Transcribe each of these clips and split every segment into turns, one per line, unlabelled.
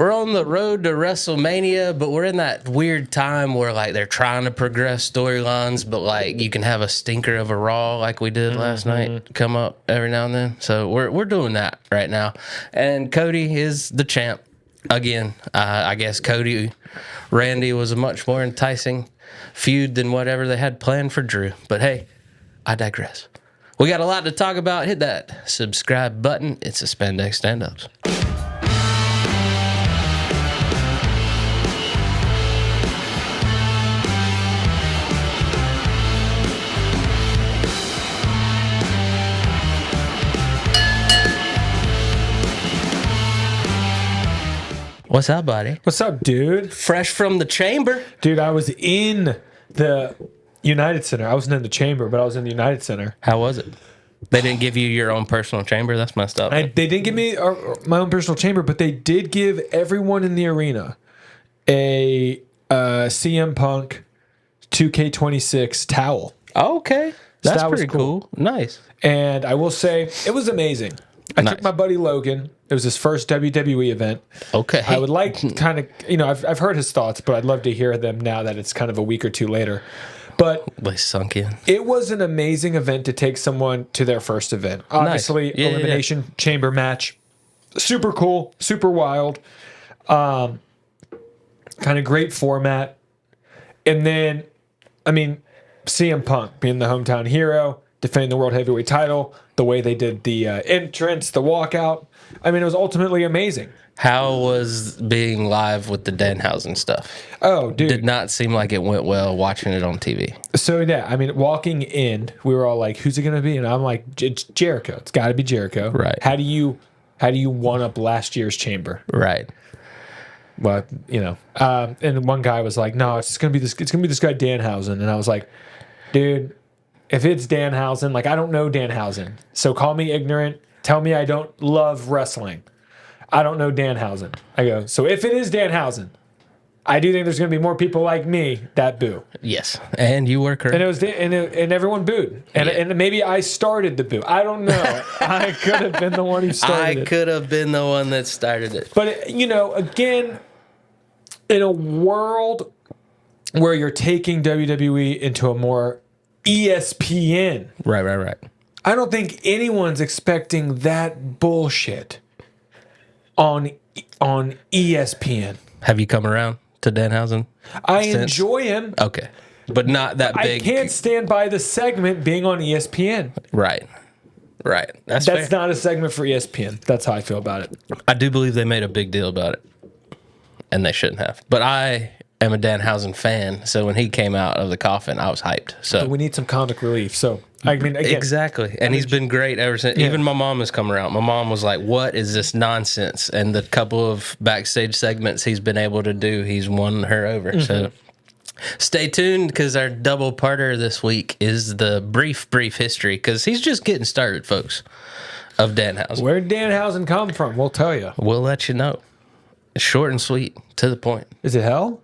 we're on the road to WrestleMania, but we're in that weird time where like they're trying to progress storylines, but like you can have a stinker of a Raw like we did last night come up every now and then. So we're doing that right now. And Cody is the champ again. I guess Randy was a much more enticing feud than whatever they had planned for Drew. But hey, I digress. We got a lot to talk about. Hit that subscribe button. It's a Spandex Stand-Ups. What's up, buddy?
What's up, dude?
Fresh from the chamber.
Dude, I was in the United Center. I wasn't in the chamber, but I was in the United Center.
How was it? They didn't give you your own personal chamber? That's messed up.
They didn't give me my own personal chamber, but they did give everyone in the arena a CM Punk 2K26 towel.
Oh, okay. That's
that was
pretty cool. Nice.
And I will say, it was amazing. I took my buddy Logan. It was his first WWE event.
Okay.
I would like to kind of, I've heard his thoughts, but I'd love to hear them now that it's kind of a week or two later. But
they sunk in.
It was an amazing event to take someone to their first event. Obviously,
nice.
Elimination Chamber match. Super cool, super wild. Kind of great format. And then, CM Punk being the hometown hero, defending the World Heavyweight title, the way they did the entrance, the walkout. It was ultimately amazing.
How was being live with the Danhausen stuff?
Oh, dude.
Did not seem like it went well watching it on TV.
So, yeah, walking in, we were all like, who's it going to be? And I'm like, it's Jericho. It's got to be Jericho.
Right.
How do you one-up last year's chamber?
Right.
Well, and one guy was like, no, it's going to be this guy Danhausen. And I was like, dude, if it's Danhausen, I don't know Danhausen. So call me ignorant. Tell me I don't love wrestling. I don't know Danhausen. I go, so if it is Danhausen, I do think there's going to be more people like me that boo.
Yes, and you were correct.
And it was and everyone booed. And maybe I started the boo. I don't know. I could have been the one who started it.
I could have been the one that started it.
But, again, in a world where you're taking WWE into a more ESPN.
Right.
I don't think anyone's expecting that bullshit on ESPN.
Have you come around to Danhausen?
I enjoy him.
Okay. But not that big.
I can't stand by the segment being on ESPN.
Right. That's
fair. Not a segment for ESPN. That's how I feel about it.
I do believe they made a big deal about it. And they shouldn't have. But I am a Danhausen fan, so when he came out of the coffin, I was hyped. So
but we need some comic relief. So again,
exactly, and he's been great ever since. Yeah. Even my mom has come around. My mom was like, "What is this nonsense?" And the couple of backstage segments he's been able to do, he's won her over. Mm-hmm. So stay tuned, because our double parter this week is the brief history, because he's just getting started, folks, of Danhausen.
Where did Danhausen come from? We'll tell you.
We'll let you know. It's short and sweet, to the point.
Is it hell?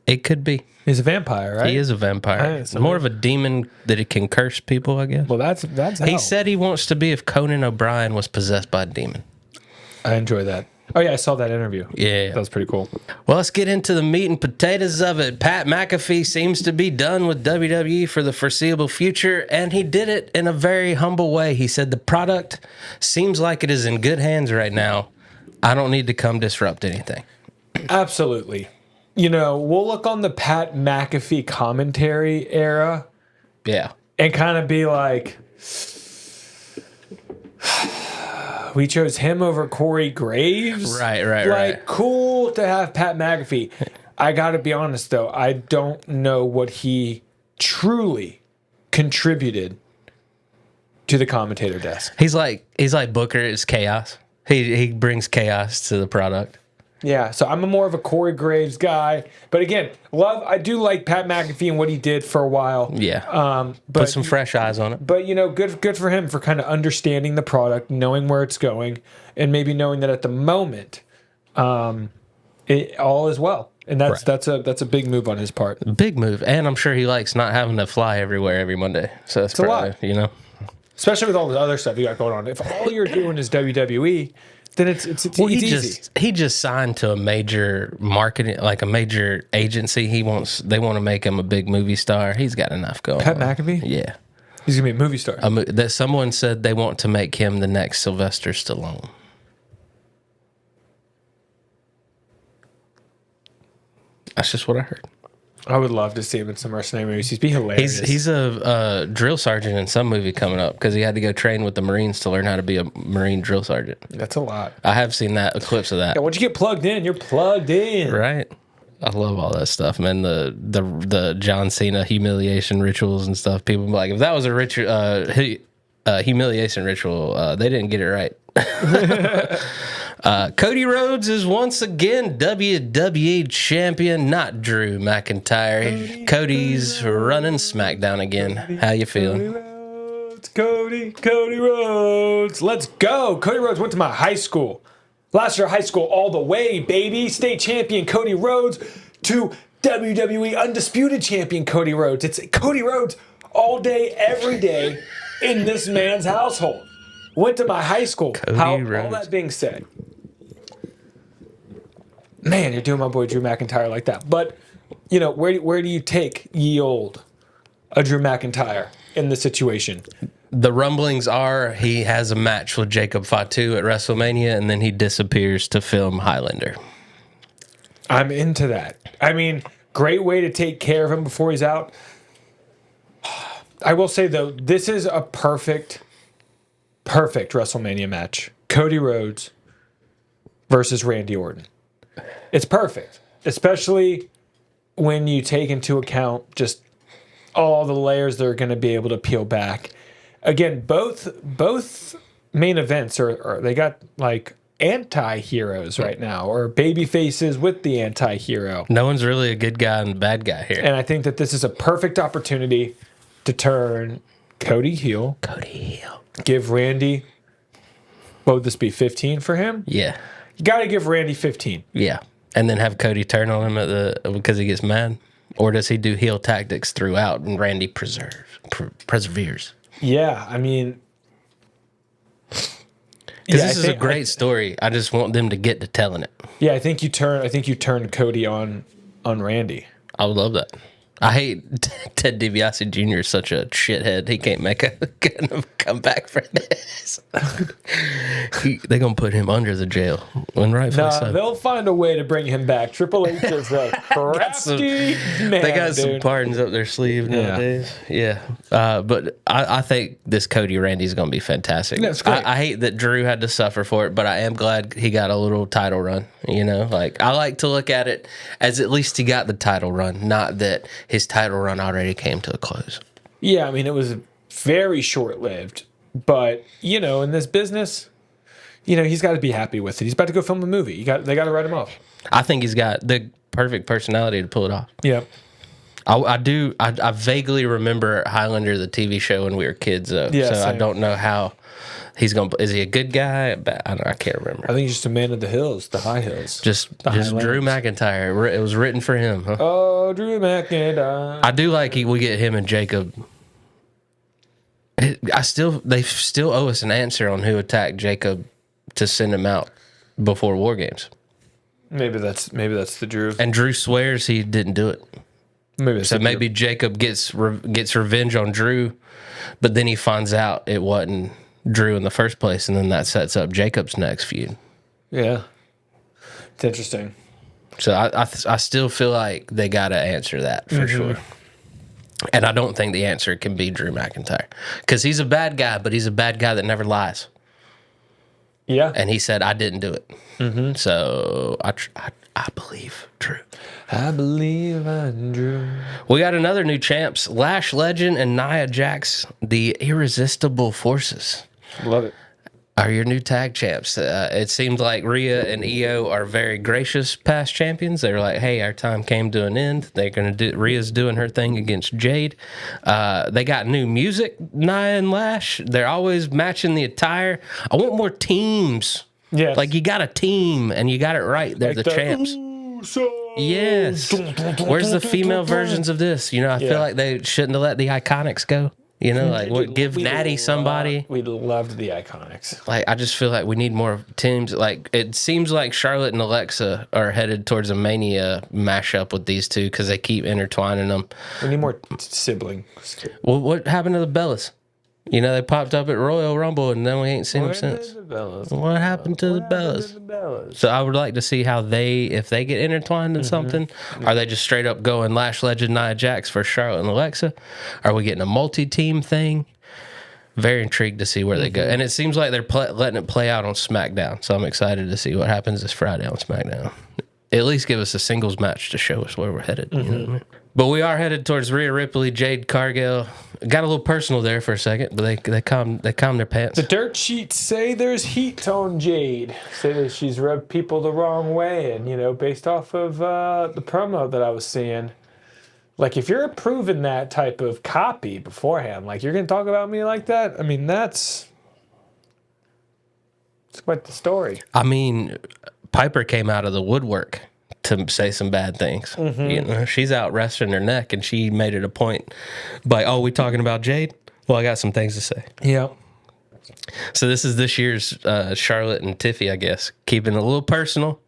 It could be.
He's a vampire, right?
He is a vampire. More of a demon that he can curse people, I guess.
Well, that's hell.
He said he wants to be if Conan O'Brien was possessed by a demon.
I enjoy that. Oh, yeah, I saw that interview.
Yeah.
That was pretty cool.
Well, let's get into the meat and potatoes of it. Pat McAfee seems to be done with WWE for the foreseeable future, and he did it in a very humble way. He said, the product seems like it is in good hands right now. I don't need to come disrupt anything.
Absolutely. We'll look on the Pat McAfee commentary era.
Yeah.
And kind of be like, we chose him over Corey Graves.
Right.
Cool to have Pat McAfee. I got to be honest, though. I don't know what he truly contributed to the commentator desk.
He's like Booker is chaos. He brings chaos to the product.
Yeah, so I'm more of a Corey Graves guy. But again, I do like Pat McAfee and what he did for a while.
Yeah. Put some fresh eyes on it.
But, good for him for kind of understanding the product, knowing where it's going, and maybe knowing that at the moment, it all is well. And that's a big move on his part.
Big move. And I'm sure he likes not having to fly everywhere every Monday. So that's probably,
a lot. Especially with all the other stuff you got going on. If all you're doing is WWE, then it's
Well,
easy.
he just signed to a major marketing, like a major agency. They want to make him a big movie star. He's got enough going.
Pat
on.
McAfee?
Yeah,
He's gonna be a movie star.
that someone said they want to make him the next Sylvester Stallone. That's just what I heard.
I would love to see him in some mercenary movies. He'd be hilarious.
He's a drill sergeant in some movie coming up because he had to go train with the Marines to learn how to be a Marine drill sergeant.
That's a lot.
I have seen that clips of that.
Yeah, once you get plugged in, you're plugged in.
Right. I love all that stuff, man. The John Cena humiliation rituals and stuff. People be like, if that was a humiliation ritual, they didn't get it right. Cody Rhodes is once again WWE champion, not Drew McIntyre. Cody's running SmackDown again. How you feeling?
Cody Rhodes. Let's go. Cody Rhodes went to my high school. Last year, high school all the way, baby. State champion Cody Rhodes to WWE undisputed champion Cody Rhodes. It's Cody Rhodes all day, every day in this man's household. Went to my high school. All that being said, man, you're doing my boy Drew McIntyre like that. But, you know, where do you take ye old Drew McIntyre in this situation?
The rumblings are he has a match with Jacob Fatu at WrestleMania, and then he disappears to film Highlander.
I'm into that. I mean, great way to take care of him before he's out. I will say, though, this is a perfect WrestleMania match. Cody Rhodes versus Randy Orton. It's perfect, especially when you take into account just all the layers they're going to be able to peel back. Again, both main events are they got like anti-heroes right now, or baby faces with the anti-hero.
No one's really a good guy and a bad guy here.
And I think that this is a perfect opportunity to turn Cody heel. Give Randy, what would this be, 15 for him?
Yeah.
You got to give Randy 15.
Yeah. And then have Cody turn on him because he gets mad? Or does he do heel tactics throughout and Randy perseveres?
Yeah, I mean,
this is a great story. I just want them to get to telling it.
Yeah, I think you turn Cody on Randy.
I would love that. I hate Ted DiBiase Jr. is such a shithead. He can't make a comeback for this. They're going to put him under the jail. When rightfully so.
They'll find a way to bring him back. Triple H is a crafty man.
They got some pardons up their sleeve nowadays. Yeah. But I think this Cody Randy is going to be fantastic.
That's great.
I hate that Drew had to suffer for it, but I am glad he got a little title run. You know, like I like to look at it as at least he got the title run, not that his title run already came to a close.
Yeah, I mean, it was very short-lived. But, you know, in this business, you know, he's got to be happy with it. He's about to go film a movie. They got to write him off.
I think he's got the perfect personality to pull it off.
Yeah.
I vaguely remember Highlander, the TV show, when we were kids, though.
Yeah,
so
same.
I don't know how he's going to... Is he a good guy? I can't remember.
I think he's just a man of the hills, the high hills.
Just Drew McIntyre. It was written for him, huh?
Oh, Drew McIntyre.
I do like we get him and Jacob. They still owe us an answer on who attacked Jacob to send him out before War Games.
Maybe that's the Drew.
And Drew swears he didn't do it. Maybe Jacob gets revenge on Drew, but then he finds out it wasn't Drew in the first place, and then that sets up Jacob's next feud.
Yeah, it's interesting.
So I still feel like they got to answer that for sure. And I don't think the answer can be Drew McIntyre because he's a bad guy, but he's a bad guy that never lies.
Yeah,
and he said I didn't do it. So I believe Drew.
I believe in Drew.
We got another new champs: Lash Legend and Nia Jax, the Irresistible Forces.
Love it.
Are your new tag champs. It seems like Rhea and Io are very gracious past champions. They were like, hey, our time came to an end. They're going to do, Rhea's doing her thing against Jade. They got new music, Nia and Lash. They're always matching the attire. I want more teams.
Yes.
Like you got a team and you got it right. They're like the champs. Yes. Where's the female versions of this? You know, I feel like they shouldn't have let the Iconics go. You know, like what give Natty somebody.
We loved the Iconics.
Like I just feel like we need more teams. Like it seems like Charlotte and Alexa are headed towards a Mania mashup with these two because they keep intertwining them.
We need more siblings.
Well, what happened to the Bellas? You know, they popped up at Royal Rumble and then we ain't seen them since. What happened to the Bellas? So I would like to see how if they get intertwined in something, are they just straight up going Lash Legend, Nia Jax for Charlotte and Alexa? Are we getting a multi-team thing? Very intrigued to see where they go. And it seems like they're letting it play out on SmackDown. So I'm excited to see what happens this Friday on SmackDown. At least give us a singles match to show us where we're headed. You know what I mean? But we are headed towards Rhea Ripley, Jade Cargill. Got a little personal there for a second, but they calmed their pants.
The dirt sheets say there's heat on Jade. Say that she's rubbed people the wrong way, and based off of the promo that I was seeing, like if you're approving that type of copy beforehand, like you're gonna talk about me like that. I mean, it's quite the story.
I mean, Piper came out of the woodwork to say some bad things. You know, she's out resting her neck, and she made it a point by, oh, we talking about Jade? Well, I got some things to say.
Yeah.
So this is this year's Charlotte and Tiffy, I guess, keeping it a little personal.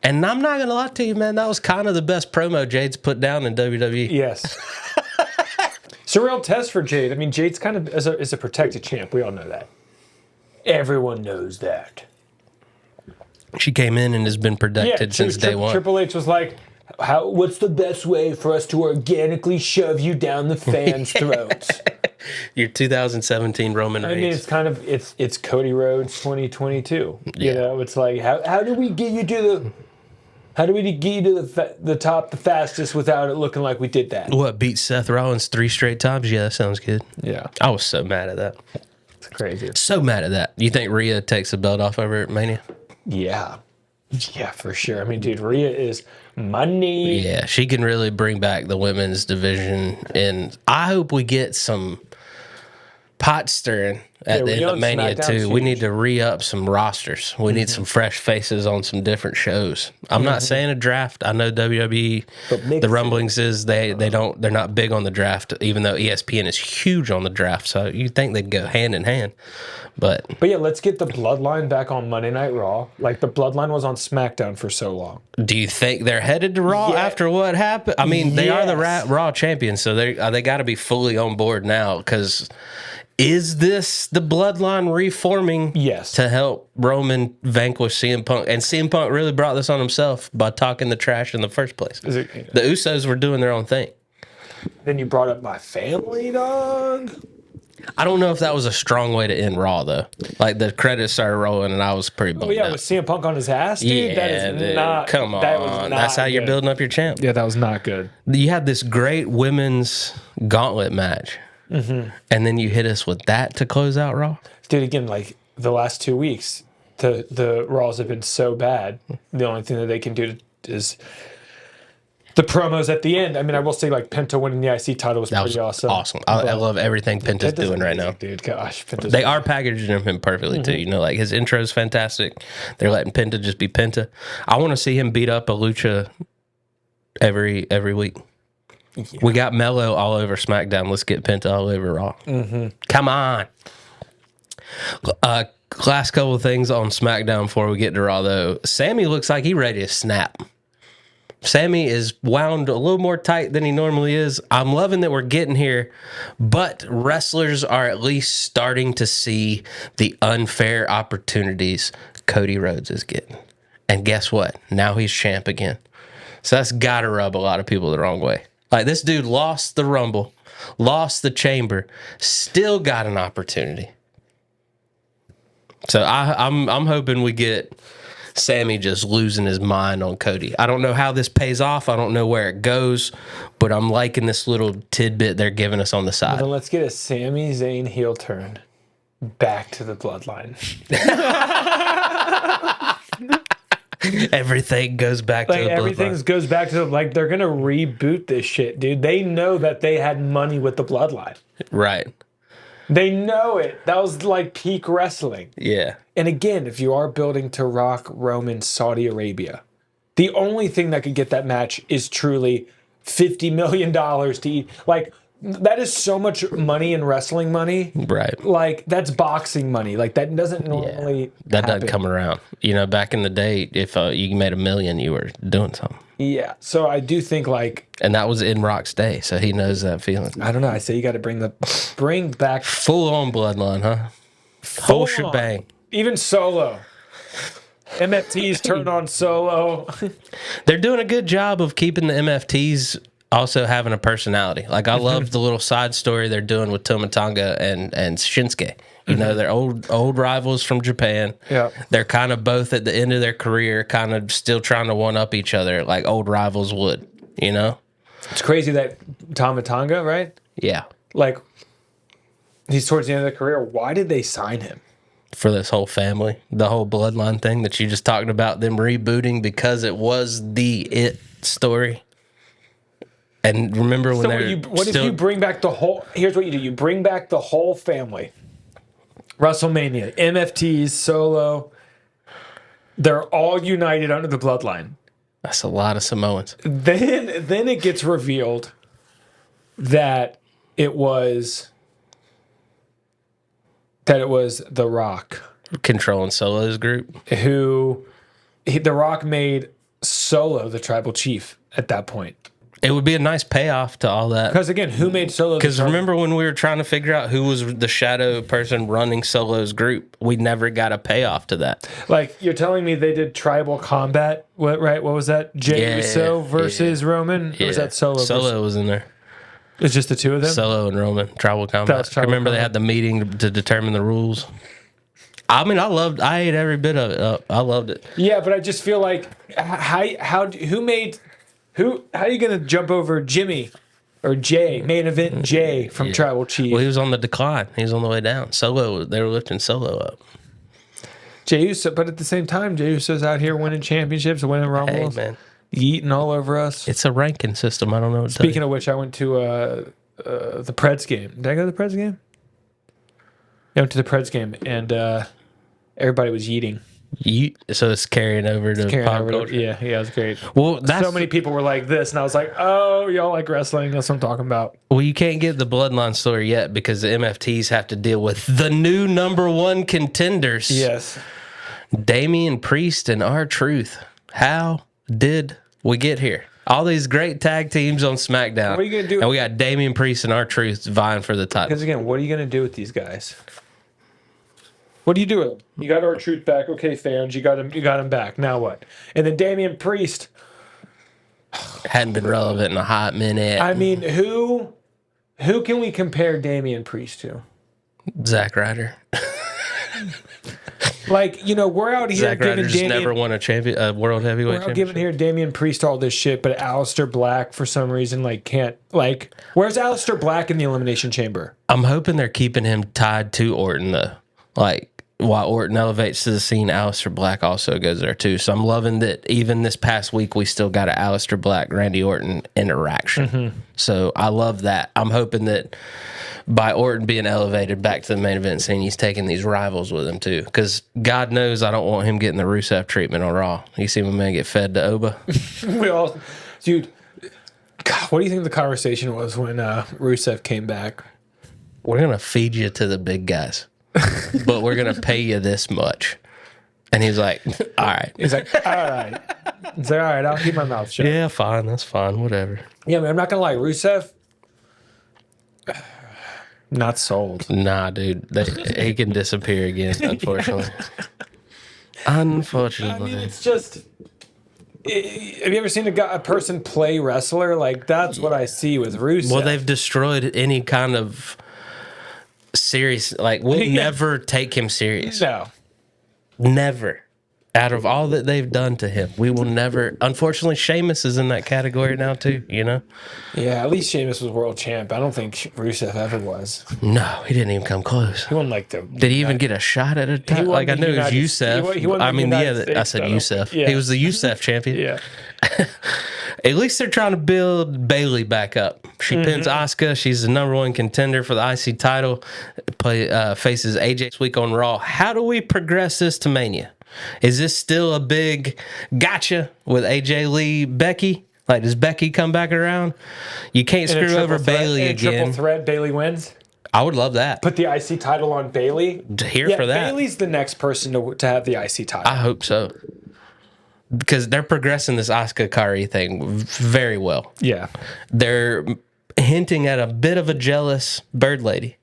And I'm not going to lie to you, man, that was kind of the best promo Jade's put down in WWE.
Yes. It's a real test for Jade. I mean, Jade's kind of is a protected champ. We all know that. Everyone knows that.
She came in and has been protected since day one.
Triple H was like, what's the best way for us to organically shove you down the fans' throats?
Your 2017 Roman Reigns.
I mean, it's kind of, it's Cody Rhodes 2022.
Yeah.
You know, it's like, how do we get you to the top the fastest without it looking like we did that?
What, beat Seth Rollins 3 straight times? Yeah, that sounds good.
Yeah.
I was so mad at that.
It's crazy.
So mad at that. You think Rhea takes the belt off over at Mania?
Yeah. Yeah, for sure. I mean, dude, Rhea is money.
Yeah, she can really bring back the women's division, and I hope we get some pot stirring at the end of Mania too. We need to re-up some rosters. We need some fresh faces on some different shows. I'm not saying a draft. I know WWE, the rumblings is they're not big on the draft, even though ESPN is huge on the draft. So you think they'd go hand in hand. But
yeah, let's get the Bloodline back on Monday Night Raw. Like the Bloodline was on SmackDown for so long.
Do you think they're headed to Raw after what happened? I mean, they are the Raw champions, so they got to be fully on board now. Because is this the Bloodline reforming?
Yes.
To help Roman vanquish CM Punk, and CM Punk really brought this on himself by talking the trash in the first place. The Usos were doing their own thing.
Then you brought up my family, dog.
I don't know if that was a strong way to end Raw, though. Like, the credits started rolling, and I was pretty bummed out.
With CM Punk on his ass, dude?
Yeah,
that is
dude.
not...
Come on.
That was not
That's how you're
good.
building up your champ.
Yeah, that was not good.
You had this great women's gauntlet match, and then you hit us with that to close out Raw?
Dude, again, like, the last 2 weeks, the Raws have been so bad. The only thing that they can do is... the promos at the end. I mean, I will say, like, Penta winning the IC title was pretty awesome.
Awesome. I love everything Penta's doing right now.
Dude, gosh.
They are packaging him perfectly, too. You know, like, his intro is fantastic. They're letting Penta just be Penta. I want to see him beat up a lucha every week. Yeah. We got Mello all over SmackDown. Let's get Penta all over Raw. Come on. Last couple of things on SmackDown before we get to Raw, though. Sammy looks like he's ready to snap. Sammy is wound a little more tight than he normally is. I'm loving that we're getting here, but wrestlers are at least starting to see the unfair opportunities Cody Rhodes is getting. And guess what? Now he's champ again. So that's got to rub a lot of people the wrong way. Like, this dude lost the Rumble, lost the Chamber, still got an opportunity. So I'm hoping we get Sammy just losing his mind on Cody. I don't know how this pays off. I don't know where it goes, but I'm liking this little tidbit they're giving us on the side.
Well, then let's get a Sami Zayn heel turn back to the Bloodline.
Everything goes back to the Bloodline.
Everything goes back to like they're gonna reboot this shit, dude. They know that they had money with the Bloodline.
Right.
They know it. That was like peak wrestling.
Yeah.
And again, if you are building to Rock, Roman, Saudi Arabia, the only thing that could get that match is truly $50 million to eat. Like, that is so much money in wrestling money.
Right.
Like, that's boxing money. Like, that doesn't normally
That
happen.
doesn't come around. You know, back in the day, if you made $1 million, you were doing something.
Yeah. So I do think, like...
And that was in Rock's day, so he knows that feeling.
I don't know. I say you got to bring back...
Full-on bloodline, huh? Whole shebang.
Even Solo. MFTs turn on Solo.
They're doing a good job of keeping the MFTs also having a personality. Like, I love the little side story they're doing with Tomatonga and Shinsuke. You know, they're old rivals from Japan.
Yeah.
They're kind of both at the end of their career, kind of still trying to one-up each other like old rivals would, you know?
It's crazy that Tomatonga, right?
Yeah.
Like, he's towards the end of the career. Why did they sign him?
For this whole family, the whole bloodline thing that you just talked about, them rebooting because it was the it story. And remember when
if you bring back the whole... Here's what you do. You bring back the whole family. WrestleMania, MFTs, Solo. They're all united under the bloodline.
That's a lot of Samoans.
Then it gets revealed that it was The Rock
Controlling Solo's group.
The Rock made Solo the tribal chief at that point.
It would be a nice payoff to all that.
Because again, who made Solo?
Because remember when we were trying to figure out who was the shadow person running Solo's group, we never got a payoff to that.
Like, you're telling me they did tribal combat? What was that? Jey Uso versus Roman? Or was that Solo?
Solo was in there.
It's just the two of them?
Solo and Roman, tribal combat. I remember they had the meeting to determine the rules. I mean, I ate every bit of it up. I loved it.
Yeah, but I just feel like, how are you going to jump over Jimmy or Jay, main event Jay from Tribal Chief?
Well, he was on the decline. He was on the way down. Solo, they were lifting Solo up.
Jey Uso, but at the same time, Jey Uso's out here winning championships, winning Rumbles.
Hey, man.
Yeeting all over us.
It's a ranking system. I don't know what to tell
Speaking of which, I went to the Preds game. Did I go to the Preds game? I went to the Preds game, and everybody was yeeting.
So it's carrying over to pop culture.
Yeah, it was great.
Well,
so many people were like this, and I was like, "Oh, y'all like wrestling? That's what I'm talking about."
Well, you can't get the bloodline story yet because the MFTs have to deal with the new #1 contenders.
Yes,
Damian Priest and R-Truth. How did we get here? All these great tag teams on SmackDown.
What are you gonna do?
And we got Damian Priest and R-Truth vying for the title.
Because again, what are you gonna do with these guys? What do you do with them? You got R-Truth back, okay, fans. You got him back. Now what? And then Damian Priest
hadn't been relevant in a hot minute.
I mean, who can we compare Damian Priest to?
Zack Ryder.
Like, we're out here
Zack Ryder
giving
just
Damian...
never won a world heavyweight
We're out
championship.
giving here Damian Priest all this shit, but Aleister Black, for some reason, can't... where's Aleister Black in the Elimination Chamber?
I'm hoping they're keeping him tied to Orton, though. While Orton elevates to the scene, Aleister Black also goes there, too. So I'm loving that even this past week, we still got an Aleister Black-Randy Orton interaction. Mm-hmm. So I love that. I'm hoping that by Orton being elevated back to the main event scene, he's taking these rivals with him, too. Because God knows I don't want him getting the Rusev treatment on Raw. You see my man get fed to Oba?
Dude, God, what do you think the conversation was when Rusev came back?
We're going to feed you to the big guys. But we're going to pay you this much. And he's like, all right.
He's like, all right. He's like, all right, I'll keep my mouth shut.
Yeah, fine. That's fine. Whatever.
Yeah, man, I'm not going to lie. Rusev, not sold.
Nah, dude. He can disappear again, unfortunately. Unfortunately.
I mean, it's just... Have you ever seen a person play wrestler? That's what I see with Rusev.
Well, they've destroyed any kind of... serious, we'll never take him serious.
No.
Never. Out of all that they've done to him, we will never. Unfortunately, Sheamus is in that category now, too, Yeah,
at least Sheamus was world champ. I don't think Rusev ever was.
No, he didn't even come close.
He won
Did he even get a shot at a title? I knew it was Yusef. I said Yusef.
Yeah.
He was the Yusef champion.
Yeah.
At least they're trying to build Bayley back up. She pins Asuka. She's the #1 contender for the IC title. Faces AJ this week on Raw. How do we progress this to Mania? Is this still a big gotcha with AJ Lee, Becky? Like, does Becky come back around? You can't screw over Bailey again.
Triple threat, Bailey wins.
I would love that.
Put the IC title on Bailey.
Here for that.
Bailey's the next person to have the IC title.
I hope so. Because they're progressing this Asuka Kari thing very well.
Yeah.
They're hinting at a bit of a jealous bird lady.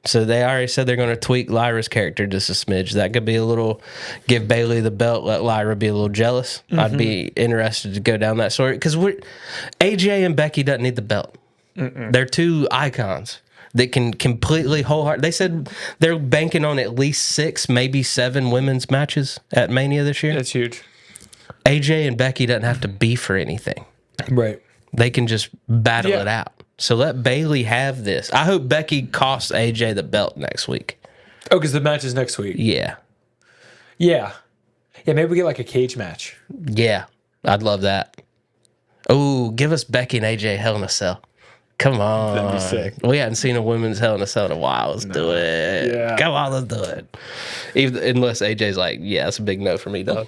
So they already said they're going to tweak Lyra's character just a smidge. That could be a little, give Bailey the belt, let Lyra be a little jealous. I'd be interested to go down that story. Because AJ and Becky doesn't need the belt. They're two icons that can completely wholeheartedly. They said they're banking on at least 6, maybe 7 women's matches at Mania this year.
That's huge.
AJ and Becky doesn't have to be for anything.
Right.
They can just battle it out. So let Bailey have this. I hope Becky costs AJ the belt next week.
Oh, because the match is next week.
Yeah.
Yeah. Yeah, maybe we get like a cage match.
Yeah. I'd love that. Oh, give us Becky and AJ Hell in a Cell. Come on.
That'd be sick.
We hadn't seen a women's Hell in a Cell in a while. Let's do it.
Yeah.
Come on, let's do it. Unless AJ's like, yeah, that's a big no for me, dog.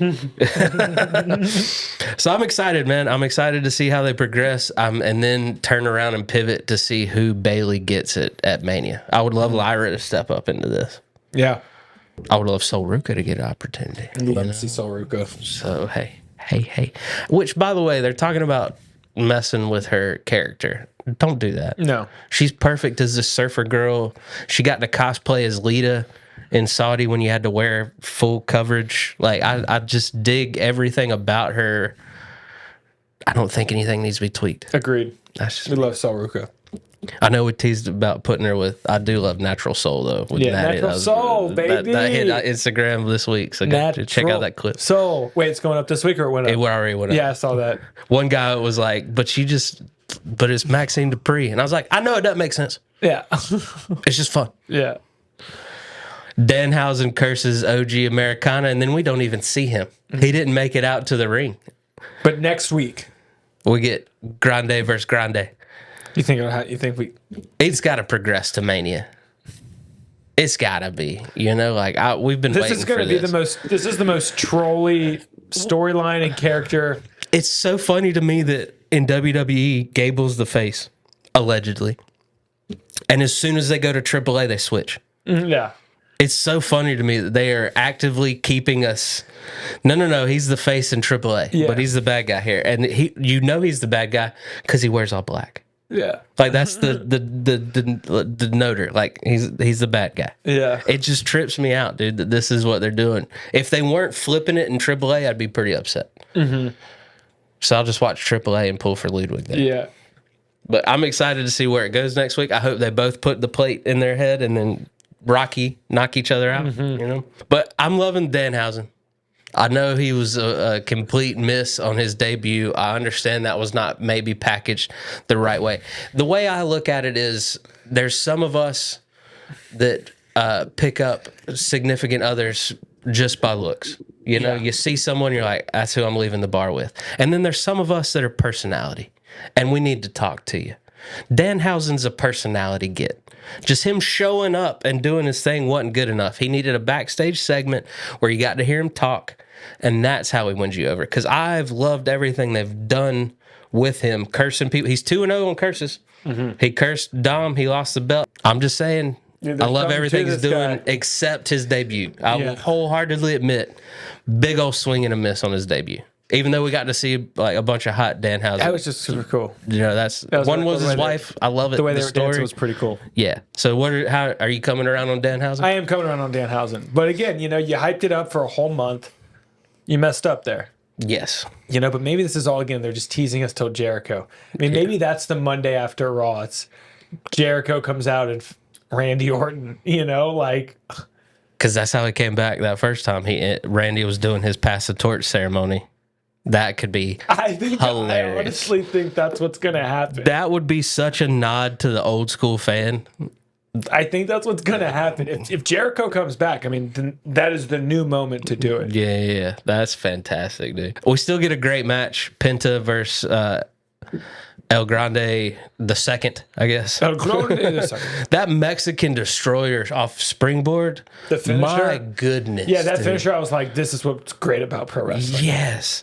So I'm excited, man. I'm excited to see how they progress and then turn around and pivot to see who Bailey gets at Mania. I would love Lyra to step up into this.
Yeah.
I would love Sol Ruka to get an opportunity.
I'd love to see Sol Ruka.
So, hey. Which, by the way, they're talking about messing with her character. Don't do that.
No.
She's perfect as this surfer girl. She got to cosplay as Lita in Saudi when you had to wear full coverage. Like, I just dig everything about her. I don't think anything needs to be tweaked.
Agreed.
That's just
We love Sol Ruka.
I know we teased about putting her with. I do love Natural Soul though. With
Natural Soul, baby.
That hit Instagram this week, so go check out that clip.
Soul. Wait, it's going up this week or it went up?
It already went up.
Yeah, I saw that.
One guy was like, but it's Maxine Dupree. And I was like, I know it doesn't make sense.
Yeah.
It's just fun.
Yeah.
Danhausen curses OG Americana, and then we don't even see him. He didn't make it out to the ring.
But next week,
we get Grande versus Grande.
You think we?
It's got to progress to Mania. It's got to be. You know, like we've been waiting for this. This is going to be
This is the most trolly storyline and character.
It's so funny to me that in WWE, Gable's the face, allegedly. And as soon as they go to AAA, they switch.
Yeah.
It's so funny to me that they are actively keeping us. No, he's the face in AAA, but he's the bad guy here, and he's the bad guy because he wears all black.
Yeah,
like that's the noter. Like he's the bad guy.
Yeah,
it just trips me out, dude. That this is what they're doing. If they weren't flipping it in AAA, I'd be pretty upset. So I'll just watch AAA and pull for Ludwig there.
Yeah.
But I'm excited to see where it goes next week. I hope they both put the plate in their head and then Rocky knock each other out, you know? But I'm loving Danhausen. I know he was a complete miss on his debut. I understand that was not maybe packaged the right way. The way I look at it is there's some of us that pick up significant others just by looks. You know, you see someone, you're like, that's who I'm leaving the bar with. And then there's some of us that are personality, and we need to talk to you. Danhausen's a personality get. Just him showing up and doing his thing wasn't good enough. He needed a backstage segment where you got to hear him talk, and that's how he wins you over. Because I've loved everything they've done with him, cursing people. He's 2-0 on curses. He cursed Dom. He lost the belt. I'm just saying, I love everything he's doing except his debut. I will wholeheartedly admit, big old swing and a miss on his debut. Even though we got to see like a bunch of hot Danhausen.
That was just super cool.
You know, one was his wife. I love it.
The way they were
story
dancing was pretty cool.
Yeah. So how are you coming around on Danhausen?
I am coming around on Danhausen. But again, you know, you hyped it up for a whole month. You messed up there.
Yes.
You know, but maybe this is all again, they're just teasing us till Jericho. I mean, maybe that's the Monday after Raw. It's Jericho comes out and Randy Orton, you know, like.
Because that's how he came back that first time. Randy was doing his pass the torch ceremony. That could be hilarious.
I honestly think that's what's going to happen.
That would be such a nod to the old school fan.
I think that's what's going to happen. If Jericho comes back, I mean, then that is the new moment to do it.
Yeah. That's fantastic, dude. We still get a great match. Penta versus El Grande the second, I guess.
El Grande the second.
That Mexican destroyer off springboard.
The finisher.
My goodness.
Yeah, that finisher, I was like, this is what's great about pro wrestling.
Yes.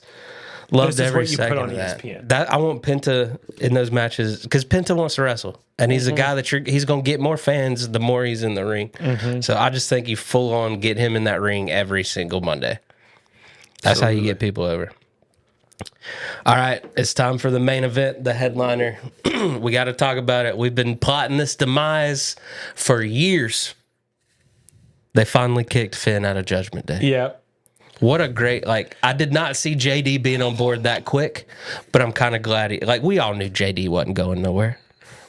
Loved
This is
every
what you
second
put on
of that.
ESPN.
That I want Penta in those matches because Penta wants to wrestle, and he's a guy that he's going to get more fans the more he's in the ring. So I just think you full on get him in that ring every single Monday. That's how you get people over. All right, it's time for the main event, the headliner. We got to talk about it. We've been plotting this demise for years. They finally kicked Finn out of Judgment Day.
Yeah.
What a great, I did not see JD being on board that quick, but I'm kind of glad we all knew JD wasn't going nowhere.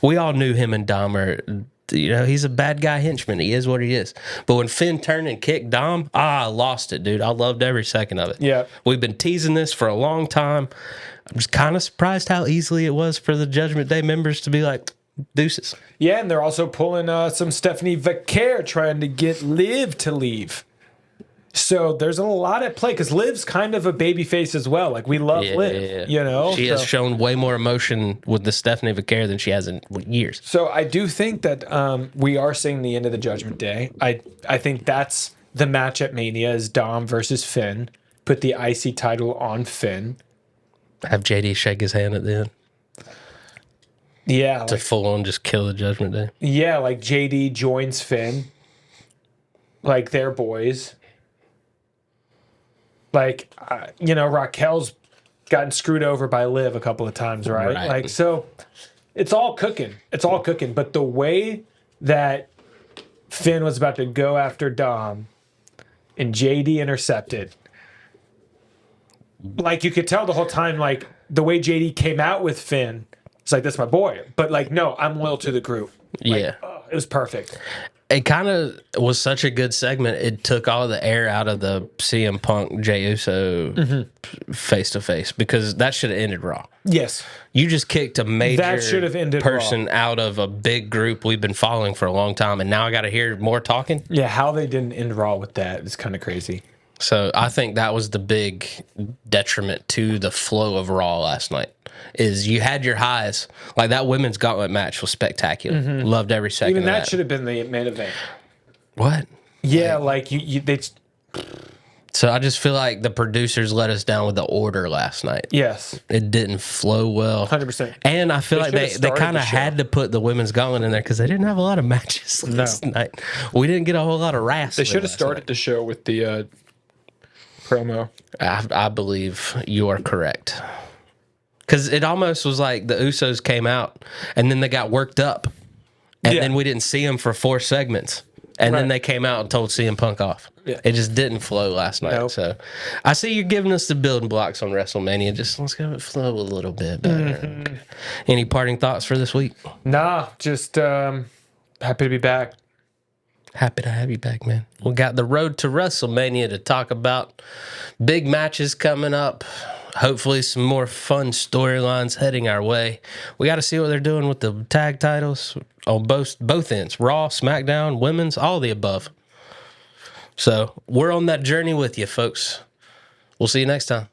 We all knew him and Dom are, he's a bad guy henchman. He is what he is. But when Finn turned and kicked Dom, I lost it, dude. I loved every second of it.
Yeah.
We've been teasing this for a long time. I'm just kind of surprised how easily it was for the Judgment Day members to be like, deuces.
Yeah, and they're also pulling some Stephanie Vaquer trying to get Liv to leave. So there's a lot at play because Liv's kind of a baby face as well. Like, we love Liv,
She has shown way more emotion with the Stephanie Vaquer than she has in years.
So I do think that we are seeing the end of the Judgment Day. I think that's the match at Mania is Dom versus Finn. Put the IC title on Finn.
Have JD shake his hand at the end.
Yeah.
To full on just kill the Judgment Day.
Yeah, like JD joins Finn. Like, they're boys. Like, Raquel's gotten screwed over by Liv a couple of times, right? Like, so it's all cooking. It's all cooking. But the way that Finn was about to go after Dom and JD intercepted, like, you could tell the whole time, like, the way JD came out with Finn, it's like, that's my boy. But, like, no, I'm loyal to the group. Like,
yeah.
It was perfect.
It kind of was such a good segment. It took all the air out of the CM Punk Jey Uso face to face because that should have ended Raw.
Yes.
You just kicked a major
That should have ended
person
Raw.
out of a big group we've been following for a long time, and now I got to hear more talking.
Yeah, how they didn't end Raw with that is kind of crazy.
So I think that was the big detriment to the flow of Raw last night. Is you had your highs, like that women's gauntlet match was spectacular. Loved every second.
Even
of
that should have been the main event.
What?
Yeah, like they.
So I just feel like the producers let us down with the order last night.
Yes,
it didn't flow well.
100%.
And I feel like they kind of had to put the women's gauntlet in there because they didn't have a lot of matches last night. We didn't get a whole lot of wrestling.
They should have started the show with the promo.
I believe you are correct. Because it almost was like the Usos came out and then they got worked up. And then we didn't see them for 4 segments. And then they came out and told CM Punk off. Yeah. It just didn't flow last night. Nope. So I see you're giving us the building blocks on WrestleMania. Just let's have it flow a little bit better. Any parting thoughts for this week?
Nah, just happy to be back.
Happy to have you back, man. We got the road to WrestleMania to talk about. Big matches coming up. Hopefully some more fun storylines heading our way. We got to see what they're doing with the tag titles on both ends. Raw, SmackDown, women's, all the above. So we're on that journey with you, folks. We'll see you next time.